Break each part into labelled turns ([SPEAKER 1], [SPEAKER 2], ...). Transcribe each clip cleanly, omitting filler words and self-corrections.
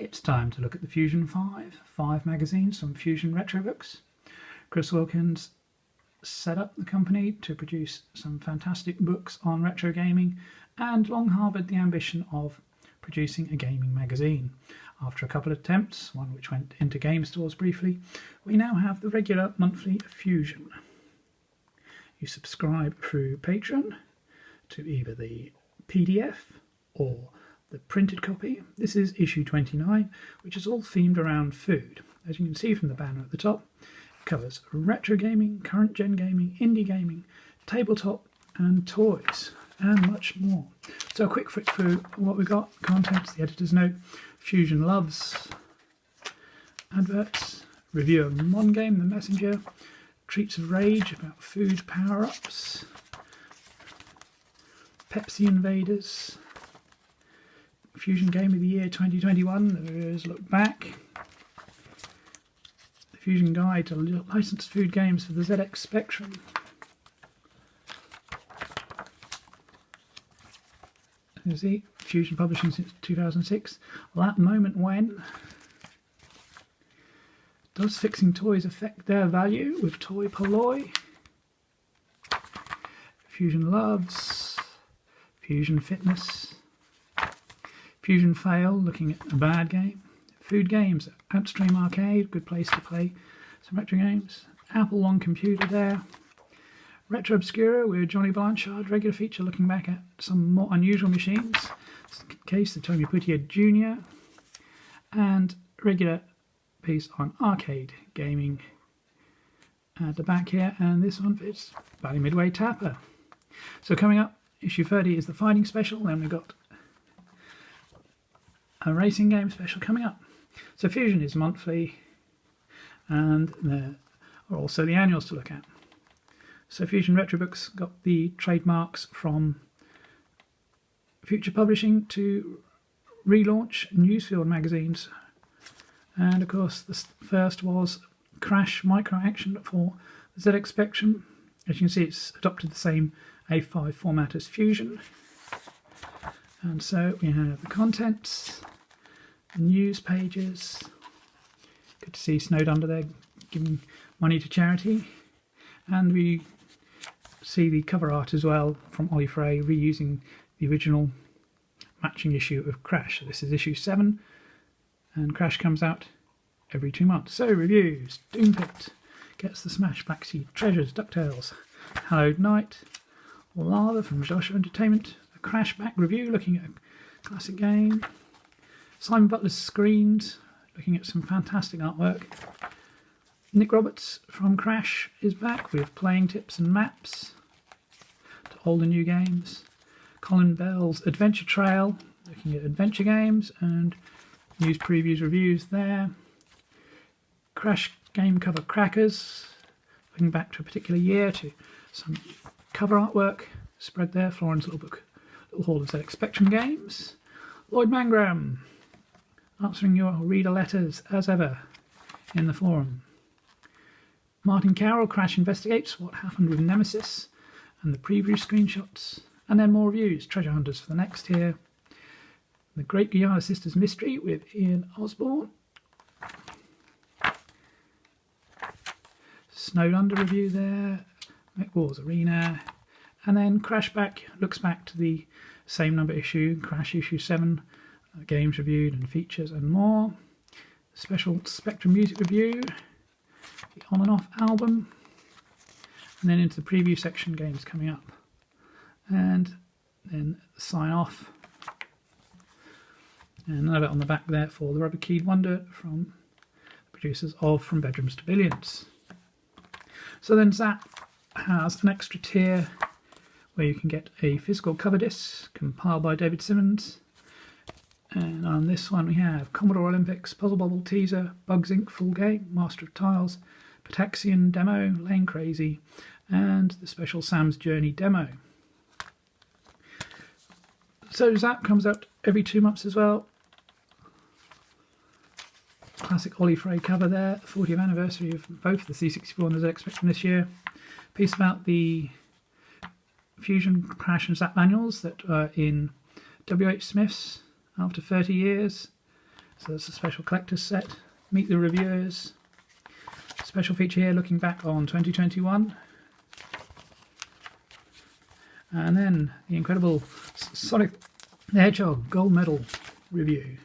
[SPEAKER 1] It's time to look at the Fusion 5 magazines from Fusion Retro Books. Chris Wilkins set up the company to produce some fantastic books on retro gaming and long harboured the ambition of producing a gaming magazine. After a couple of attempts, one which went into game stores briefly, we now have the regular monthly Fusion. You subscribe through Patreon to either the PDF or the printed copy. This is issue 29, which is all themed around food. As you can see from the banner at the top, it covers retro gaming, current gen gaming, indie gaming, tabletop and toys, and much more. So a quick flick through what we've got. Contents, the editor's note, Fusion loves, adverts, review of Mon Game, The Messenger, Treats of Rage about food power-ups, Pepsi Invaders, Fusion Game of the Year 2021, the reviewers look back, the Fusion Guide to licensed food games for the ZX Spectrum, you see, Fusion publishing since 2006, that moment when does fixing toys affect their value with Toy Polloi, Fusion loves, Fusion Fitness, Fusion Fail, looking at a bad game. Food games, Outstream Arcade, good place to play some retro games. Apple One computer there. Retro Obscura with Johnny Blanchard, regular feature looking back at some more unusual machines. In case the Tony Putier Jr. And regular piece on arcade gaming at the back here. And this one fits Valley Midway Tapper. So coming up, issue 30 is the fighting special. Then we've got a racing game special coming up. So Fusion is monthly, and there are also the annuals to look at. So Fusion Retro Books got the trademarks from Future Publishing to relaunch Newsfield magazines, and of course the first was Crash Micro Action for the ZX Spectrum. As you can see, it's adopted the same A5 format as Fusion. And so we have the contents, the news pages. Good to see Snowed Under there giving money to charity. And we see the cover art as well from Ollie Frey, reusing the original matching issue of Crash. This is issue 7, and Crash comes out every 2 months. So reviews, Doom Pit, Gets the Smash, Backseat Treasures, DuckTales, Hallowed Night, Lava from Joshua Entertainment, a Crash back review looking at a classic game, Simon Butler's Screens, looking at some fantastic artwork. Nick Roberts from Crash is back with playing tips and maps to old and new games. Colin Bell's Adventure Trail, looking at adventure games and news previews, reviews there. Crash game cover crackers, looking back to a particular year to some cover artwork spread there. Florence Little Hall of ZX Spectrum games. Lloyd Mangram answering your reader letters as ever in the forum. Martin Carroll, Crash investigates what happened with Nemesis and the preview screenshots, and then more reviews. Treasure Hunters for the next here. The Great Guyana Sisters Mystery with Ian Osborne. Snowed Under review there. Mech Wars Arena. And then Crash back looks back to the same number issue, Crash issue 7, games reviewed and features and more. Special Spectrum music review, the On and Off album, and then into the preview section, games coming up. And then sign off And another on the back there for the Rubber Keyed Wonder from the producers of From Bedrooms to Billions. So then ZZAP has an extra tier where you can get a physical cover disc compiled by David Simmons. And on this one we have Commodore Olympics, Puzzle Bobble Teaser, Bugs Inc. Full Game, Master of Tiles, Pataxian Demo, Lane Crazy, and the special Sam's Journey Demo. So ZZAP comes out every 2 months as well. Classic Ollie Frey cover there, 40th anniversary of both the C64 and the ZX Spectrum this year. Piece about the Fusion Crash and ZZAP manuals that are in W.H. Smith's after 30 years. So that's a special collector's set. Meet the reviewers. Special feature here looking back on 2021. And then the incredible Sonic the Hedgehog gold medal review.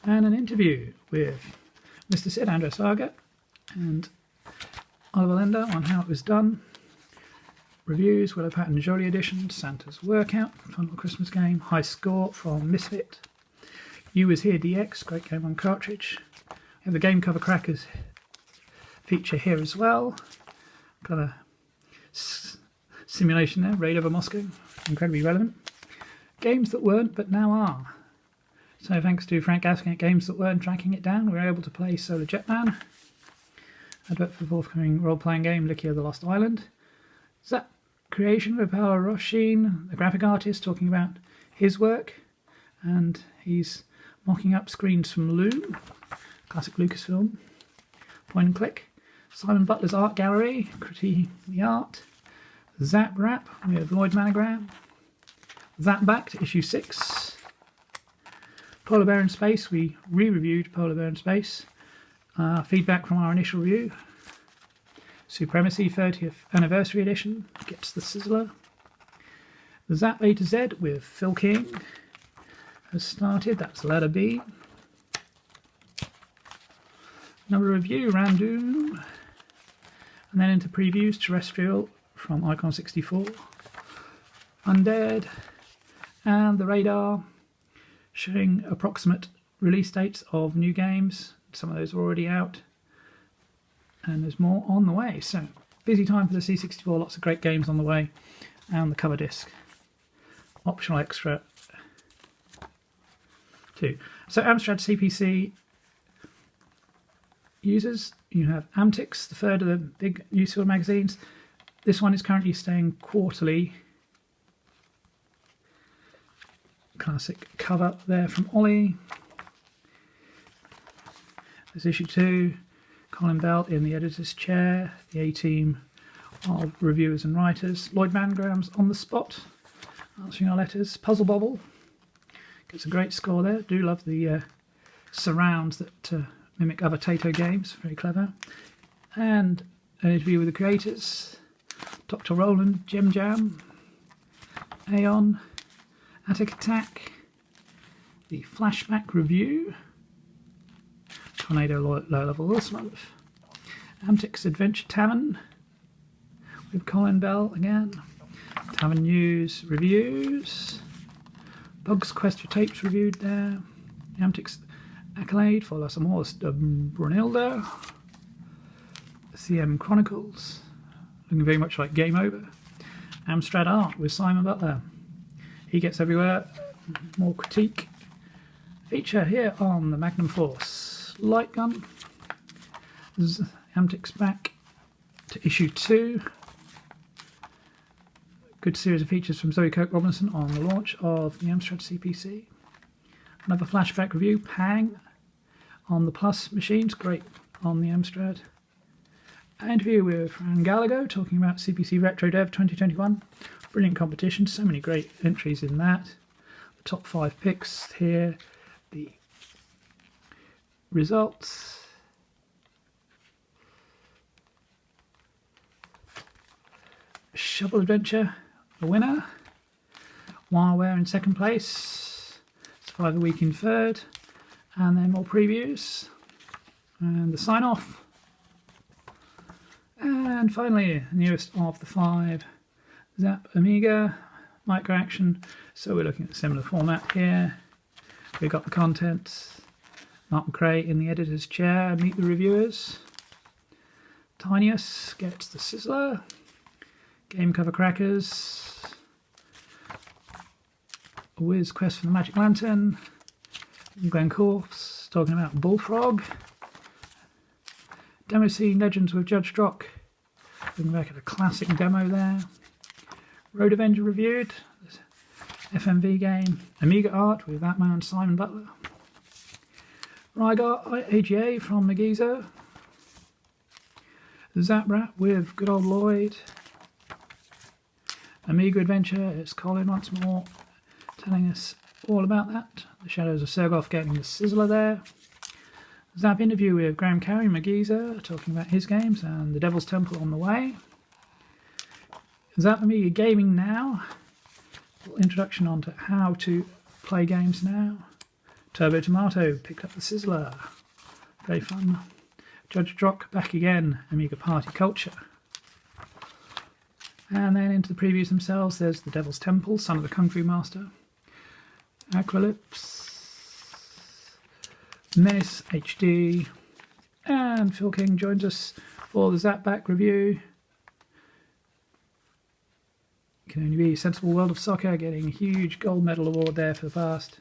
[SPEAKER 1] And an interview with Mr. Sid Andressaga and Oliver Lender on how it was done. Reviews, Willow Pattern Jolie Edition, Santa's Workout, fun little Christmas game, High Score from Misfit, You Was Here DX, great game on cartridge. We have the Game Cover Crackers feature here as well. Got a simulation there, Raid over Moscow, incredibly relevant. Games that weren't but now are. So thanks to Frank Gaskin at Games That Weren't tracking it down, we were able to play Solar Jetman. Advert for the forthcoming role-playing game Licky of the Lost Island. ZZAP creation with Paolo Roshin, the graphic artist, talking about his work, and he's mocking up screens from Loom, classic Lucasfilm, point and click. Simon Butler's art gallery, critiquing the art. ZZAP Rap with Lloyd Manogram. ZZAP Back to issue 6. Polar Bear in Space, we re-reviewed Polar Bear in Space. Feedback from our initial review. Supremacy 30th Anniversary Edition gets the sizzler. The ZZAP A to Z with Phil King has started, that's letter B. Another review, Random. And then into previews, Terrestrial from Icon 64. Undead. And the Radar, showing approximate release dates of new games. Some of those are already out. And there's more on the way. So, busy time for the C64, lots of great games on the way. And the cover disc. Optional extra too. So, Amstrad CPC users, you have AMTIX, the third of the big Newsfield magazines. This one is currently staying quarterly. Classic cover there from Ollie. There's issue 2. Colin Bell in the editor's chair, the A-team of reviewers and writers. Lloyd Mangram's on the spot, answering our letters. Puzzle Bobble gets a great score there. Do love the surrounds that mimic other Taito games, very clever. And an interview with the creators. Dr. Roland, Gem Jam, Aeon, Attic Attack, the Flashback Review, Tornado Low Level Wilsmonth, AMTIX Adventure Tavern with Colin Bell again, Tavern News Reviews, Bugs Quest for Tapes reviewed there, AMTIX Accolade for Los Amores de Brunilda, CM Chronicles, looking very much like Game Over, Amstrad Art with Simon Butler, He Gets Everywhere, more critique, feature here on the Magnum Force light gun. AMTIX back to issue 2. Good series of features from Zoe Coke Robinson on the launch of the Amstrad CPC. Another flashback review, Pang, on the Plus machines, great on the Amstrad. An interview with Fran Gallagher talking about CPC Retro Dev 2021. Brilliant competition, so many great entries in that. The top 5 picks here, the results. Shovel Adventure, the winner. WireWare in second place. Survivor Week in third. And then more previews. And the sign off. And finally, newest of the 5, ZZAP Amiga Micro Action. So we're looking at a similar format here. We've got the contents. Mark McRae in the editor's chair, meet the reviewers. Tinius gets the Sizzler. Game cover crackers. A Wiz quest for the Magic Lantern. Glenn Corpse talking about Bullfrog. Demo scene Legends with Judge Drock. Looking back at a classic demo there. Road Avenger reviewed. FMV game. Amiga art with that man Simon Butler. Rygar AGA from Magiza. ZZAP with good old Lloyd. Amiga Adventure, it's Colin once more telling us all about that. The Shadows of Sergoth getting the Sizzler there. ZZAP interview with Graham Carey, Magiza, talking about his games and the Devil's Temple on the way. ZZAP Amiga Gaming Now, a little introduction onto how to play games now. Turbo Tomato picked up the Sizzler, very fun. Judge Drock back again, Amiga Party Culture. And then into the previews themselves, there's the Devil's Temple, Son of the Kung Fu Master. Acrolypse, Menace HD, and Phil King joins us for the ZZAP back review. Can only be Sensible World of Soccer, getting a huge gold medal award there for the past.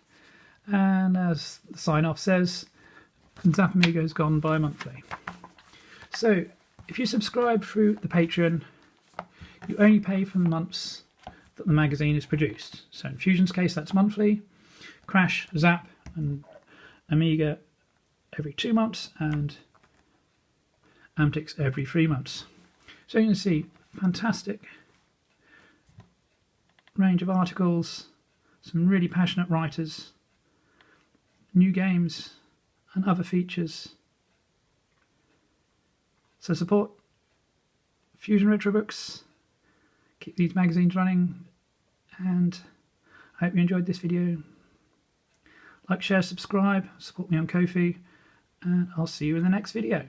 [SPEAKER 1] And as the sign-off says, ZZAP Amiga has gone bi-monthly. So, if you subscribe through the Patreon, you only pay for the months that the magazine is produced. So in Fusion's case, that's monthly. Crash, ZZAP, and Amiga every 2 months, and AMTIX every 3 months. So you can see fantastic range of articles, some really passionate writers, new games, and other features. So support Fusion Retro Books, keep these magazines running, and I hope you enjoyed this video. Like, share, subscribe, support me on Ko-fi, and I'll see you in the next video.